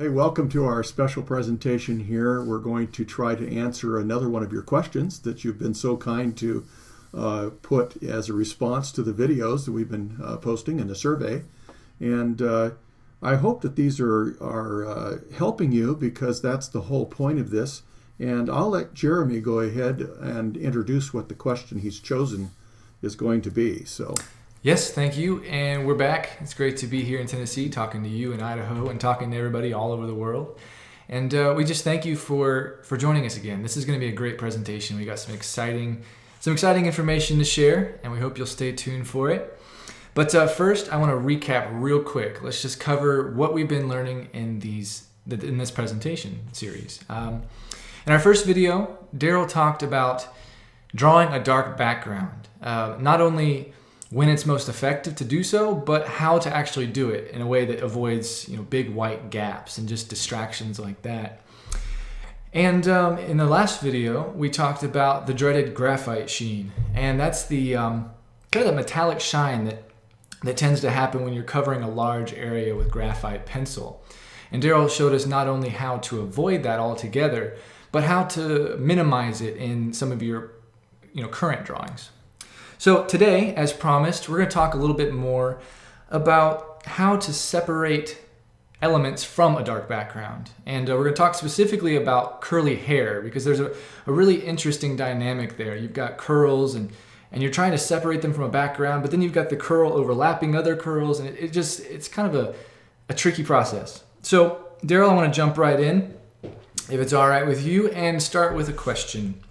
Hey, welcome to our special presentation here. We're going to try to answer another one of your questions that you've been so kind to put as a response to the videos that we've been posting in the survey. And I hope that these are helping you, because that's the whole point of this. And I'll let Jeremy go ahead and introduce what the question he's chosen is going to be. Yes, thank you. And we're back. It's great to be here in Tennessee, talking to you in Idaho and talking to everybody all over the world. And we just thank you for joining us again. This is going to be a great presentation. We got some exciting information to share, and we hope you'll stay tuned for it. But first, I want to recap real quick. Let's just cover what we've been learning in this presentation series. In our first video, Darrel talked about drawing a dark background. Not only when it's most effective to do so, but how to actually do it in a way that avoids big white gaps and just distractions like that. And in the last video, we talked about the dreaded graphite sheen, and that's the kind of the metallic shine that tends to happen when you're covering a large area with graphite pencil. And Darrel showed us not only how to avoid that altogether, but how to minimize it in some of your current drawings. So today, as promised, we're going to talk a little bit more about how to separate elements from a dark background. And we're going to talk specifically about curly hair, because there's a really interesting dynamic there. You've got curls and you're trying to separate them from a background, but then you've got the curl overlapping other curls, and it's kind of a tricky process. So Darrel, I want to jump right in, if it's all right with you, and start with a question.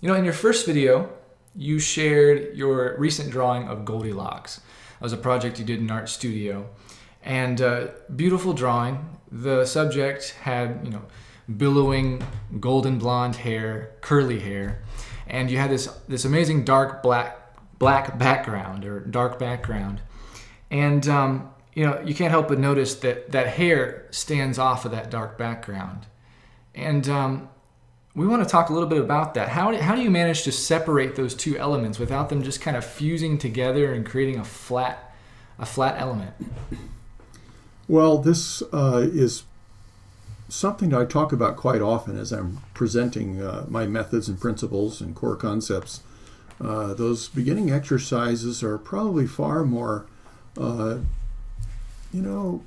In your first video, you shared your recent drawing of Goldilocks. That was a project you did in Art Studio. And beautiful drawing. The subject had, billowing golden blonde hair, curly hair. And you had this amazing dark black background, or dark background. And, you can't help but notice that hair stands off of that dark background. And we want to talk a little bit about that. How do you manage to separate those two elements without them just kind of fusing together and creating a flat element? Well, this is something I talk about quite often as I'm presenting my methods and principles and core concepts. Those beginning exercises are probably far more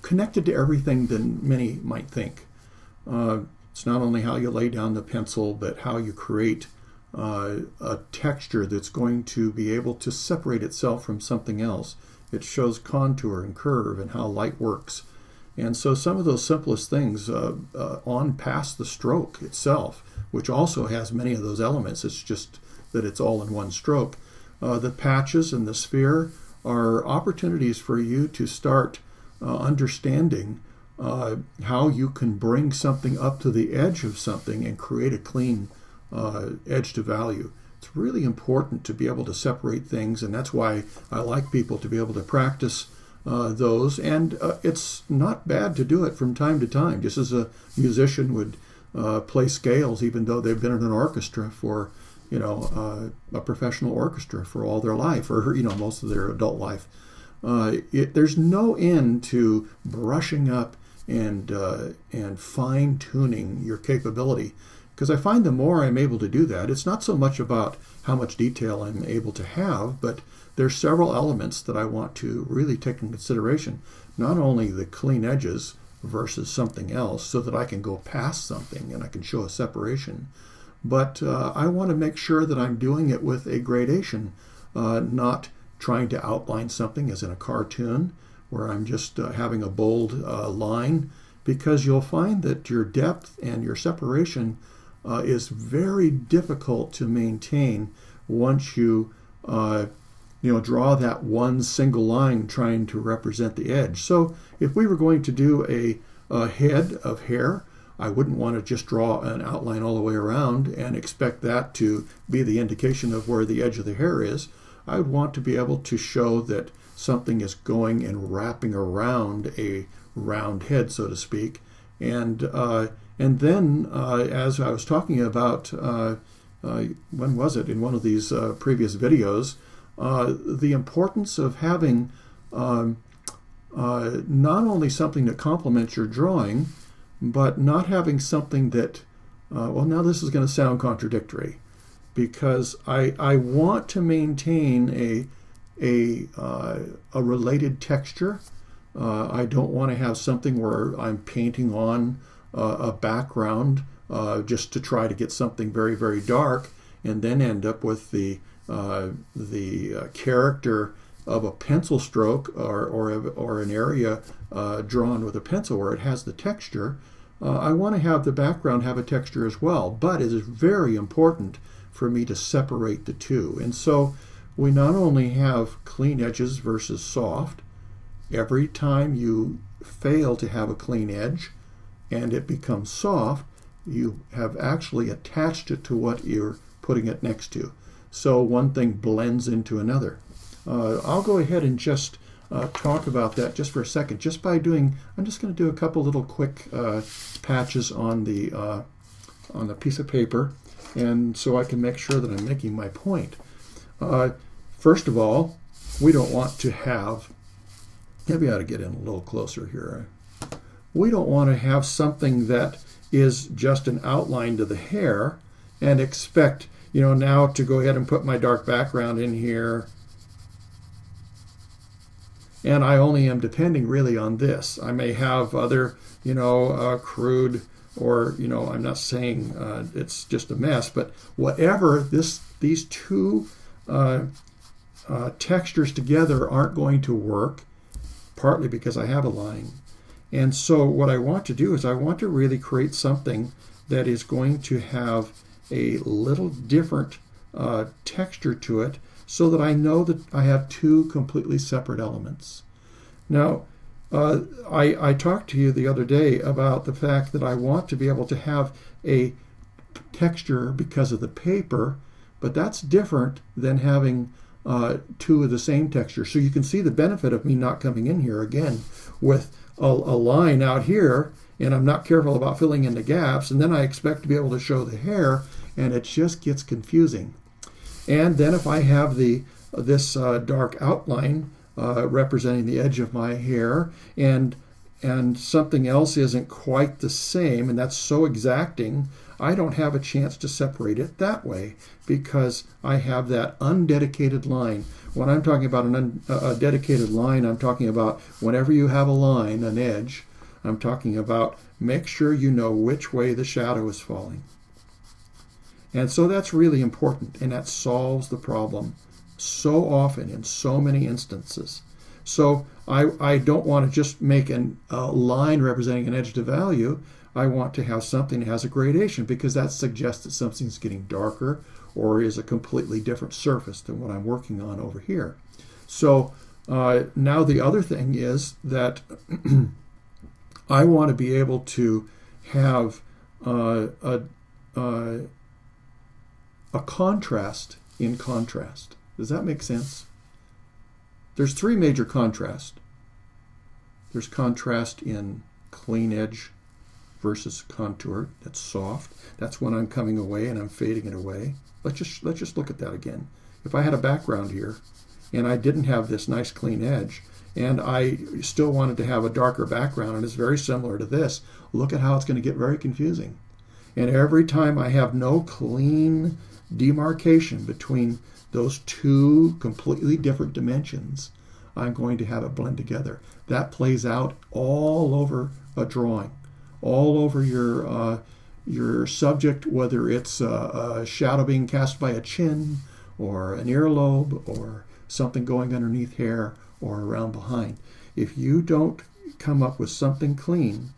connected to everything than many might think. It's not only how you lay down the pencil, but how you create a texture that's going to be able to separate itself from something else. It shows contour and curve and how light works. And so some of those simplest things on past the stroke itself, which also has many of those elements, it's just that it's all in one stroke. The patches and the sphere are opportunities for you to start understanding how you can bring something up to the edge of something and create a clean edge to value. It's really important to be able to separate things, and that's why I like people to be able to practice those. And it's not bad to do it from time to time, just as a musician would play scales even though they've been in an orchestra for a professional orchestra for all their life, or most of their adult life. There's no end to brushing up and fine-tuning your capability, because I find the more I'm able to do that, it's not so much about how much detail I'm able to have, but there's several elements that I want to really take in consideration. Not only the clean edges versus something else, so that I can go past something and I can show a separation, but I want to make sure that I'm doing it with a gradation, not trying to outline something as in a cartoon, where I'm just having a bold line, because you'll find that your depth and your separation is very difficult to maintain once you draw that one single line trying to represent the edge. So if we were going to do a head of hair, I wouldn't want to just draw an outline all the way around and expect that to be the indication of where the edge of the hair is. I would want to be able to show that something is going and wrapping around a round head, so to speak. And then, as I was talking about, when was it? In one of these previous videos, the importance of having not only something that complements your drawing, but not having something that, well, now this is going to sound contradictory, because I want to maintain a related texture. I don't want to have something where I'm painting on a background just to try to get something very, very dark, and then end up with the character of a pencil stroke or an area drawn with a pencil where it has the texture. I want to have the background have a texture as well, but it is very important for me to separate the two. And so we not only have clean edges versus soft. Every time you fail to have a clean edge and it becomes soft, you have actually attached it to what you're putting it next to. So one thing blends into another. I'll go ahead and just talk about that just for a second. I'm just going to do a couple little quick patches on the piece of paper, and so I can make sure that I'm making my point. First of all, we don't want to have, maybe I ought to get in a little closer here. We don't want to have something that is just an outline to the hair and expect, now to go ahead and put my dark background in here. And I only am depending really on this. I may have other, crude, or, I'm not saying it's just a mess, but whatever, these two textures together aren't going to work, partly because I have a line. And so what I want to do is I want to really create something that is going to have a little different texture to it, so that I know that I have two completely separate elements. Now, I talked to you the other day about the fact that I want to be able to have a texture because of the paper, but that's different than having two of the same texture. So you can see the benefit of me not coming in here again with a line out here, and I'm not careful about filling in the gaps, and then I expect to be able to show the hair, and it just gets confusing. And then if I have this dark outline representing the edge of my hair, and something else isn't quite the same, and that's so exacting, I don't have a chance to separate it that way, because I have that undedicated line. When I'm talking about a dedicated line, I'm talking about whenever you have a line, an edge, I'm talking about make sure you know which way the shadow is falling. And so that's really important, and that solves the problem so often in so many instances. So I don't want to just make a line representing an edge to value. I want to have something that has a gradation, because that suggests that something's getting darker or is a completely different surface than what I'm working on over here. So now the other thing is that I want to be able to have a contrast in contrast. Does that make sense? There's three major contrasts. There's contrast in clean edge versus contour. That's soft. That's when I'm coming away and I'm fading it away. Let's just look at that again. If I had a background here and I didn't have this nice clean edge, and I still wanted to have a darker background, and it's very similar to this, look at how it's going to get very confusing. And every time I have no clean demarcation between those two completely different dimensions, I'm going to have it blend together. That plays out all over a drawing, all over your subject, whether it's a shadow being cast by a chin or an earlobe or something going underneath hair or around behind. If you don't come up with something clean,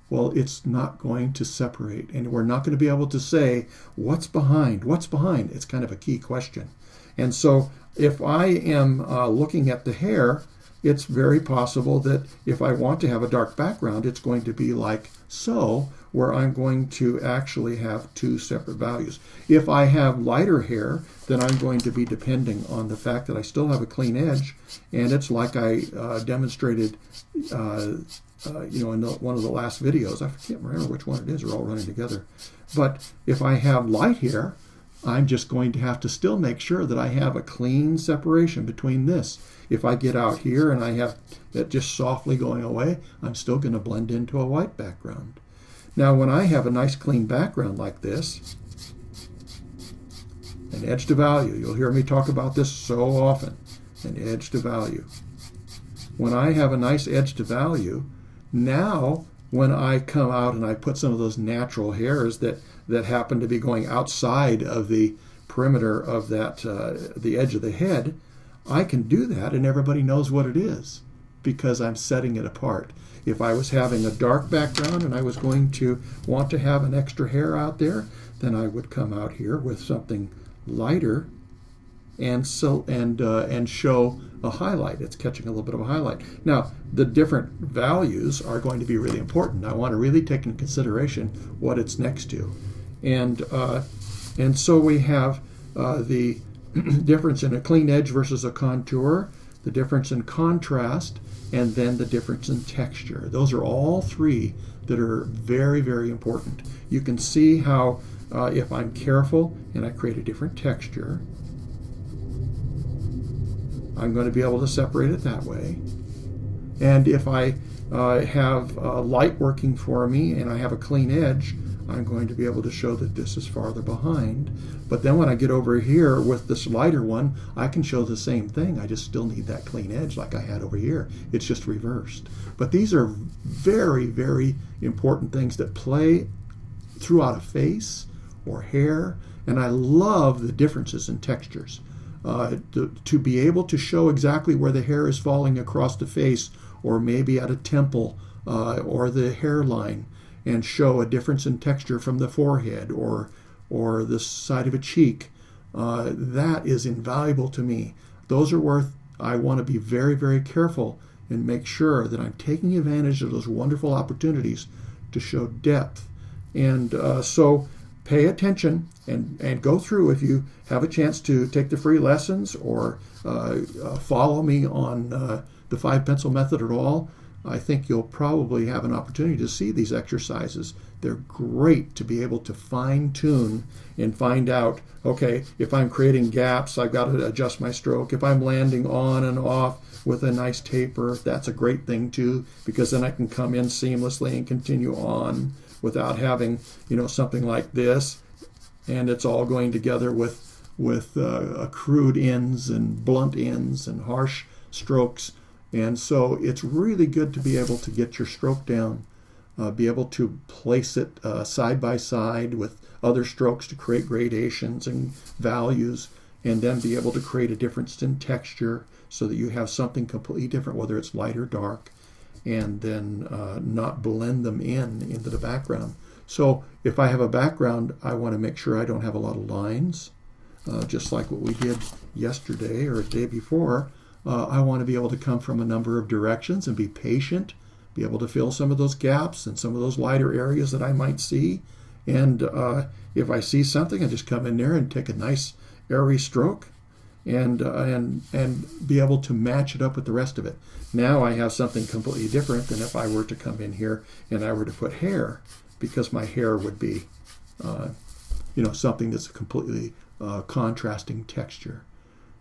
well, it's not going to separate, and we're not going to be able to say what's behind. It's kind of a key question. And so if I am looking at the hair, it's very possible that if I want to have a dark background, it's going to be like so, where I'm going to actually have two separate values. If I have lighter hair, then I'm going to be depending on the fact that I still have a clean edge, and it's like I demonstrated in one of the last videos. I can't remember which one it is. They're all running together. But if I have light hair, I'm just going to have to still make sure that I have a clean separation between this. If I get out here and I have it just softly going away, I'm still going to blend into a white background. Now, when I have a nice clean background like this, an edge to value, you'll hear me talk about this so often, an edge to value. When I have a nice edge to value, now when I come out and I put some of those natural hairs that happen to be going outside of the perimeter of that the edge of the head, I can do that and everybody knows what it is because I'm setting it apart. If I was having a dark background and I was going to want to have an extra hair out there, then I would come out here with something lighter and show a highlight. It's catching a little bit of a highlight. Now, the different values are going to be really important. I want to really take into consideration what it's next to. And so we have the difference in a clean edge versus a contour, the difference in contrast, and then the difference in texture. Those are all three that are very, very important. You can see how if I'm careful and I create a different texture, I'm going to be able to separate it that way. And if I have light working for me and I have a clean edge, I'm going to be able to show that this is farther behind. But then when I get over here with this lighter one, I can show the same thing. I just still need that clean edge like I had over here. It's just reversed. But these are very, very important things that play throughout a face or hair. And I love the differences in textures. To be able to show exactly where the hair is falling across the face or maybe at a temple or the hairline, and show a difference in texture from the forehead or the side of a cheek, that is invaluable to me. Those are worth, I want to be very, very careful and make sure that I'm taking advantage of those wonderful opportunities to show depth. And so pay attention and go through, if you have a chance to take the free lessons or follow me on the 5-pencil method at all. I think you'll probably have an opportunity to see these exercises. They're great to be able to fine-tune and find out, okay, if I'm creating gaps, I've got to adjust my stroke. If I'm landing on and off with a nice taper, that's a great thing too, because then I can come in seamlessly and continue on without having, something like this, and it's all going together with crude ends and blunt ends and harsh strokes. And so it's really good to be able to get your stroke down, be able to place it side by side with other strokes to create gradations and values, and then be able to create a difference in texture so that you have something completely different, whether it's light or dark, and then not blend them into the background. So if I have a background, I want to make sure I don't have a lot of lines, just like what we did yesterday or the day before. I want to be able to come from a number of directions and be patient, be able to fill some of those gaps and some of those lighter areas that I might see. And if I see something, I just come in there and take a nice airy stroke and be able to match it up with the rest of it. Now I have something completely different than if I were to come in here and I were to put hair, because my hair would be, something that's a completely contrasting texture.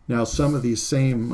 Now, some of these same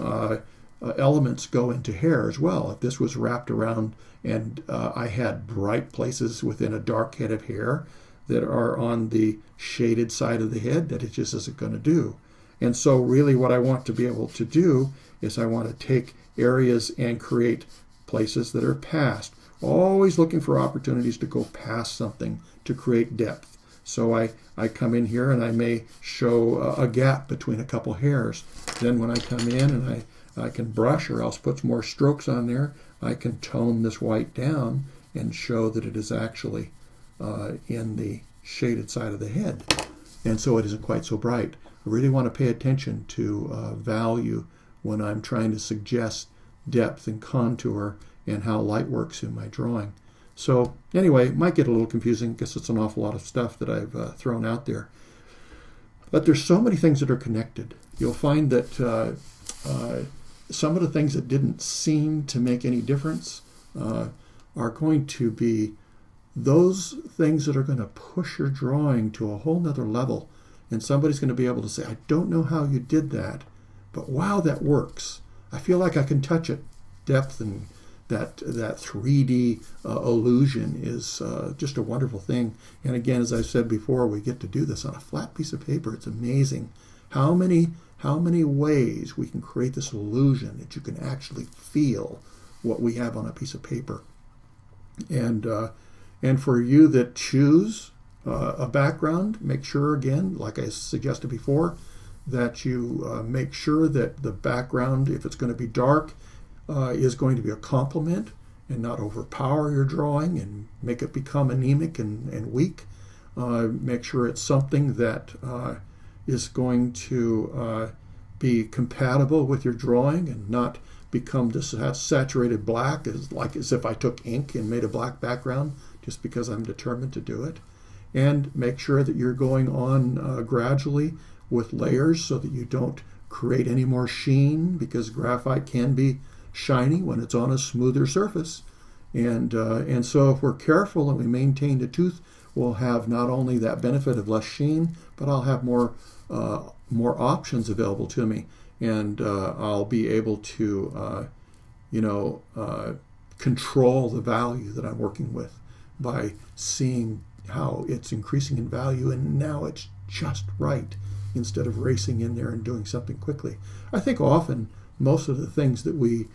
elements go into hair as well. If this was wrapped around and I had bright places within a dark head of hair that are on the shaded side of the head, that it just isn't going to do. And so really what I want to be able to do is I want to take areas and create places that are past, always looking for opportunities to go past something to create depth. So I come in here and I may show a gap between a couple hairs. Then when I come in and I can brush or else put some more strokes on there, I can tone this white down and show that it is actually in the shaded side of the head. And so it isn't quite so bright. I really want to pay attention to value when I'm trying to suggest depth and contour and how light works in my drawing. So anyway, it might get a little confusing because it's an awful lot of stuff that I've thrown out there. But there's so many things that are connected. You'll find that some of the things that didn't seem to make any difference are going to be those things that are going to push your drawing to a whole nother level And somebody's going to be able to say, I don't know how you did that, but wow, that works. I feel like I can touch it. Depth and that 3D illusion is just a wonderful thing. And again, as I said before, we get to do this on a flat piece of paper. It's amazing how many ways we can create this illusion that you can actually feel what we have on a piece of paper. And for you that choose a background, make sure, again, like I suggested before, that you make sure that the background, if it's going to be dark, is going to be a complement and not overpower your drawing and make it become anemic and weak. Make sure it's something that is going to be compatible with your drawing and not become this saturated black, as if I took ink and made a black background just because I'm determined to do it. And make sure that you're going on gradually with layers so that you don't create any more sheen, because graphite can be shiny when it's on a smoother surface. And so if we're careful and we maintain the tooth, we'll have not only that benefit of less sheen, but I'll have more options available to me. And I'll be able to, control the value that I'm working with by seeing how it's increasing in value, and now it's just right, instead of racing in there and doing something quickly. I think often most of the things that we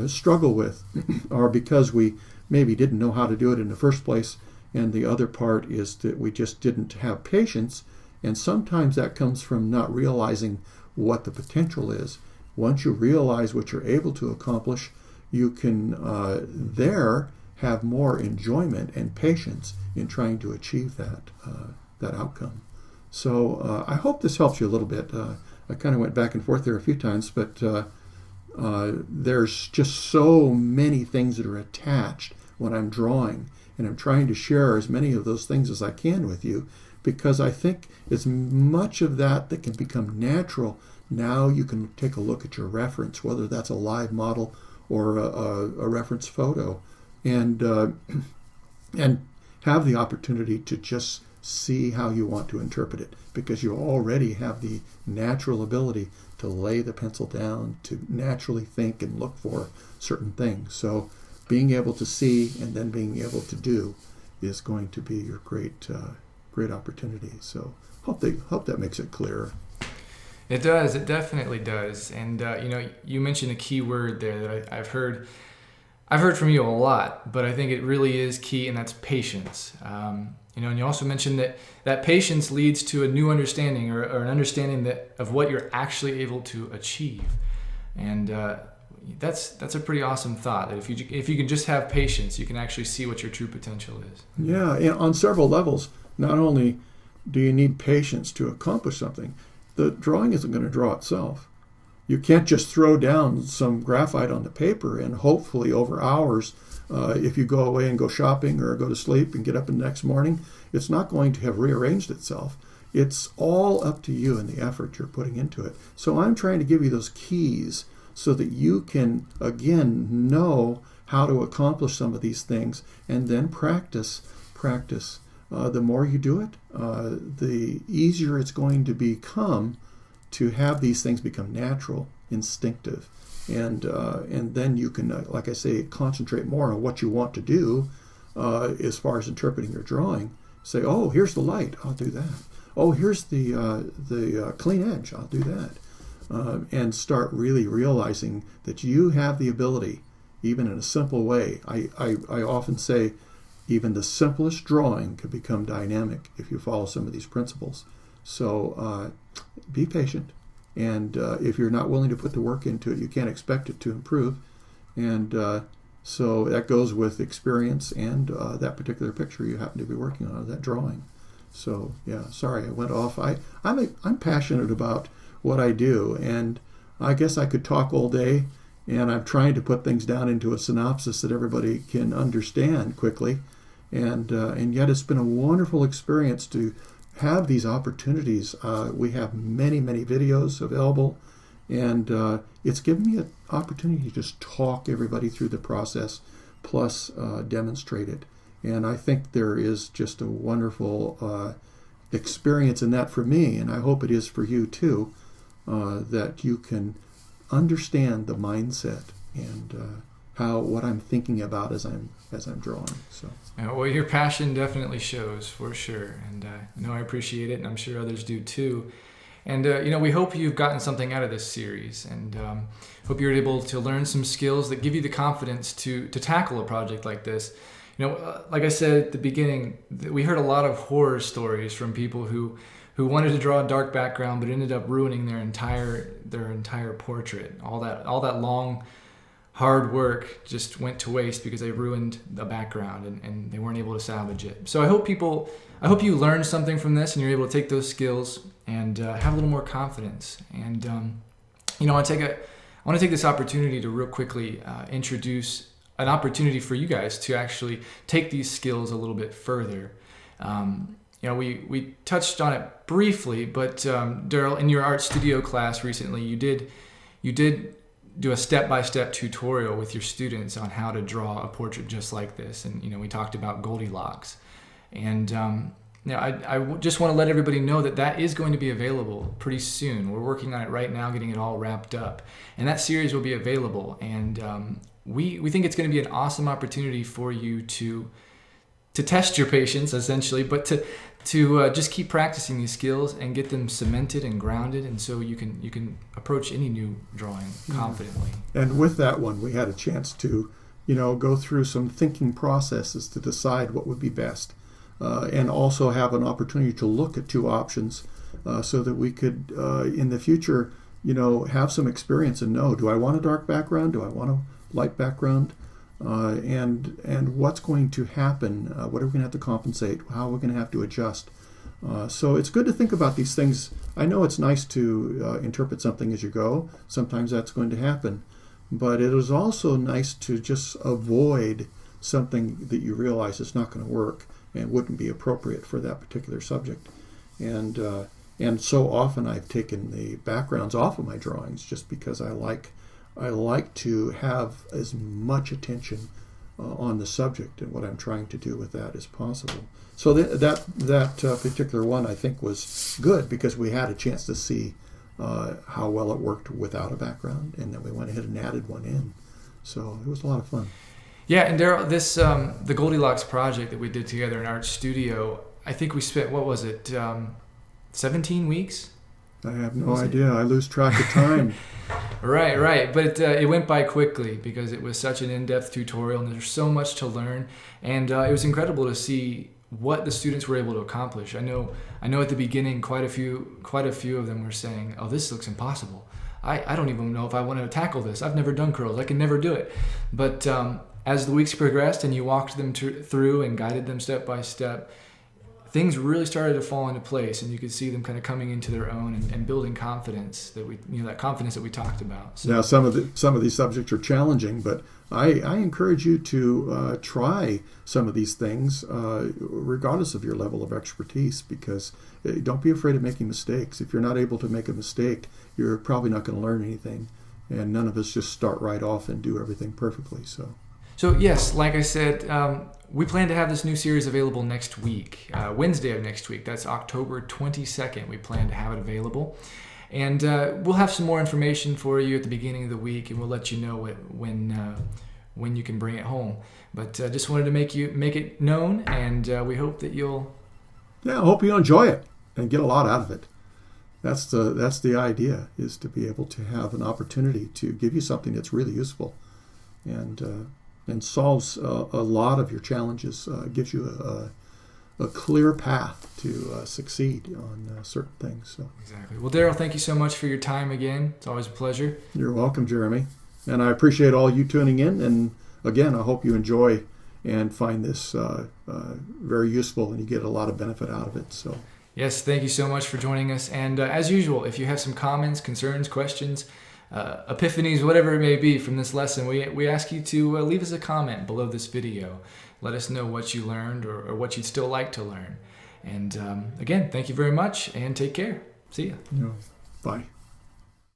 struggle with are because we maybe didn't know how to do it in the first place, and the other part is that we just didn't have patience, and sometimes that comes from not realizing what the potential is. Once you realize what you're able to accomplish, you can there have more enjoyment and patience in trying to achieve that outcome. So I hope this helps you a little bit. I kind of went back and forth there a few times, but there's just so many things that are attached when I'm drawing, and I'm trying to share as many of those things as I can with you, because I think it's much of that can become natural. Now you can take a look at your reference, whether that's a live model or a reference photo, and have the opportunity to just see how you want to interpret it, because you already have the natural ability to lay the pencil down, to naturally think and look for certain things. So being able to see and then being able to do is going to be your great opportunity. So hope that makes it clearer. It does. It definitely does. And you mentioned a key word there that I've heard from you a lot, but I think it really is key, and that's patience. And you also mentioned that patience leads to a new understanding or an understanding of what you're actually able to achieve. And that's a pretty awesome thought, that if you can just have patience, you can actually see what your true potential is. Yeah, and on several levels. Not only do you need patience to accomplish something, the drawing isn't going to draw itself. You can't just throw down some graphite on the paper and hopefully over hours, if you go away and go shopping or go to sleep and get up the next morning, it's not going to have rearranged itself. It's all up to you and the effort you're putting into it. So I'm trying to give you those keys so that you can, again, know how to accomplish some of these things, and then practice. The more you do it, the easier it's going to become to have these things become natural, instinctive, and then you can, like I say, concentrate more on what you want to do as far as interpreting your drawing. Say, oh, here's the light, I'll do that. Oh, here's the clean edge, I'll do that. And start really realizing that you have the ability, even in a simple way. I often say, even the simplest drawing could become dynamic if you follow some of these principles. So be patient, and if you're not willing to put the work into it, you can't expect it to improve. And so that goes with experience and that particular picture you happen to be working on, that drawing. So yeah, sorry I went off. I'm passionate about what I do, and I guess I could talk all day, and I'm trying to put things down into a synopsis that everybody can understand quickly. And yet it's been a wonderful experience to have these opportunities. We have many videos available, and it's given me an opportunity to just talk everybody through the process, plus demonstrate it. And I think there is just a wonderful experience in that for me, and I hope it is for you too, that you can understand the mindset and what I'm thinking about as I'm drawing. So. Well, your passion definitely shows for sure, and I appreciate it, and I'm sure others do too. And we hope you've gotten something out of this series, and hope you're able to learn some skills that give you the confidence to tackle a project like this. Like I said at the beginning, we heard a lot of horror stories from people who wanted to draw a dark background but ended up ruining their entire portrait. All that long, hard work just went to waste because they ruined the background and they weren't able to salvage it. So I hope you learned something from this and you're able to take those skills and have a little more confidence. And I want to take this opportunity to real quickly introduce an opportunity for you guys to actually take these skills a little bit further. We touched on it briefly, but Darrel, in your art studio class recently, you did do a step-by-step tutorial with your students on how to draw a portrait just like this, and we talked about Goldilocks, and I just want to let everybody know that is going to be available pretty soon. We're working on it right now, getting it all wrapped up, and that series will be available, and we think it's going to be an awesome opportunity for you to test your patience, essentially, but to just keep practicing these skills and get them cemented and grounded, and so you can approach any new drawing confidently. And with that one, we had a chance to, go through some thinking processes to decide what would be best, and also have an opportunity to look at two options, so that we could, in the future, have some experience and know: do I want a dark background? Do I want a light background? And what's going to happen? What are we going to have to compensate? How are we going to have to adjust? So it's good to think about these things. I know it's nice to interpret something as you go. Sometimes that's going to happen. But it is also nice to just avoid something that you realize is not going to work and wouldn't be appropriate for that particular subject. And so often I've taken the backgrounds off of my drawings just because I like to have as much attention on the subject and what I'm trying to do with that as possible. So that particular one I think was good because we had a chance to see how well it worked without a background, and then we went ahead and added one in. So it was a lot of fun. Yeah, and Darrel, this the Goldilocks project that we did together in Art Studio, I think we spent, 17 weeks? I have no idea. I lose track of time. Right. But it went by quickly because it was such an in-depth tutorial, and there's so much to learn. And it was incredible to see what the students were able to accomplish. I know at the beginning, quite a few of them were saying, "Oh, this looks impossible. I don't even know if I want to tackle this. I've never done curls. I can never do it." But as the weeks progressed and you walked them through and guided them step by step, things really started to fall into place, and you could see them kind of coming into their own and building confidence that confidence that we talked about. So, now, some of these subjects are challenging, but I encourage you to try some of these things, regardless of your level of expertise, because don't be afraid of making mistakes. If you're not able to make a mistake, you're probably not going to learn anything, and none of us just start right off and do everything perfectly. So yes, like I said, we plan to have this new series available next week, Wednesday of next week. That's October 22nd. We plan to have it available. And we'll have some more information for you at the beginning of the week, and we'll let you know when you can bring it home. But just wanted to make it known, and we hope that you'll... Yeah, I hope you enjoy it and get a lot out of it. That's the idea, is to be able to have an opportunity to give you something that's really useful and solves a lot of your challenges, gives you a clear path to succeed on certain things. So. Exactly. Well, Darrel, thank you so much for your time again. It's always a pleasure. You're welcome, Jeremy. And I appreciate all you tuning in. And again, I hope you enjoy and find this very useful and you get a lot of benefit out of it. So. Yes, thank you so much for joining us. And as usual, if you have some comments, concerns, questions, epiphanies, whatever it may be from this lesson, we ask you to leave us a comment below this video. Let us know what you learned or what you'd still like to learn. And again, thank you very much and take care. See ya. Bye.